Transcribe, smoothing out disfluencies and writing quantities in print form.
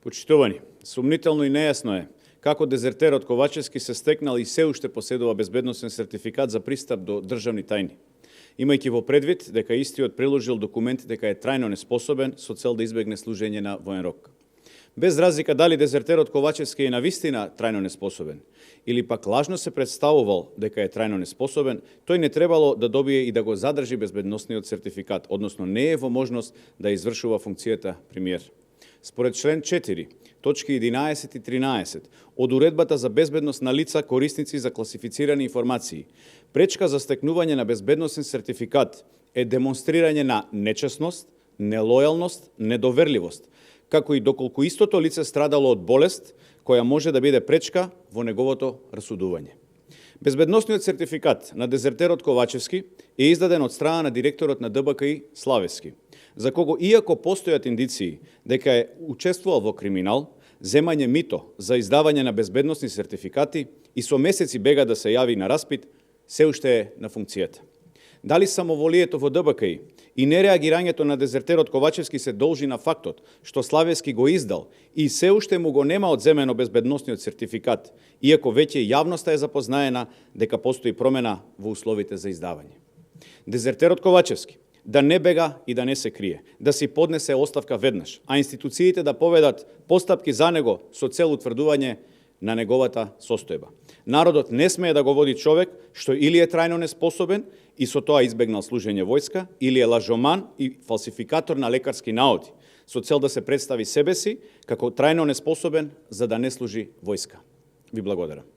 Почитувани, сумнително и нејасно е како дезертерот Ковачевски се стекнал и се уште поседува безбедносен сертификат за пристап до државни тајни, имајќи во предвид дека истиот приложил документ дека е трајно неспособен со цел да избегне служење на воен рок. Без разлика дали дезертерот Ковачевски е навистина трајно неспособен или пак лажно се представувал дека е трајно неспособен, тој не требало да добие и да го задржи безбедносниот сертификат, односно не е во можност да извршува функцијата премиер. Според член 4, точки 11 и 13 од Уредбата за безбедност на лица корисници за класифицирани информации, пречка за стекнување на безбедносен сертификат е демонстрирање на нечесност, нелојалност, недоверливост, како и доколку истото лице страдало од болест, која може да биде пречка во неговото расудување. Безбедносниот сертификат на дезертерот Ковачевски е издаден од страна на директорот на ДБКИ Славевски, за кого иако постојат индиции дека е учествувал во криминал, земање мито за издавање на безбедносни сертификати и со месеци бега да се јави на распит, се уште е на функцијата. Дали самоволието во ДБКИ и нереагирањето на дезертерот Ковачевски се должи на фактот што Славевски го издал и се уште му го нема одземено безбедносниот сертификат, иако веќе јавноста е запознаена дека постои промена во условите за издавање. Дезертерот Ковачевски да не бега и да не се крие, да си поднесе оставка веднаш, а институциите да поведат постапки за него со цел утврдување на неговата состојба. Народот не смее да го води човек што или е трајно неспособен и со тоа избегнал служење војска, или е лажоман и фалсификатор на лекарски наоди, со цел да се представи себе си како трајно неспособен за да не служи војска. Ви благодарам.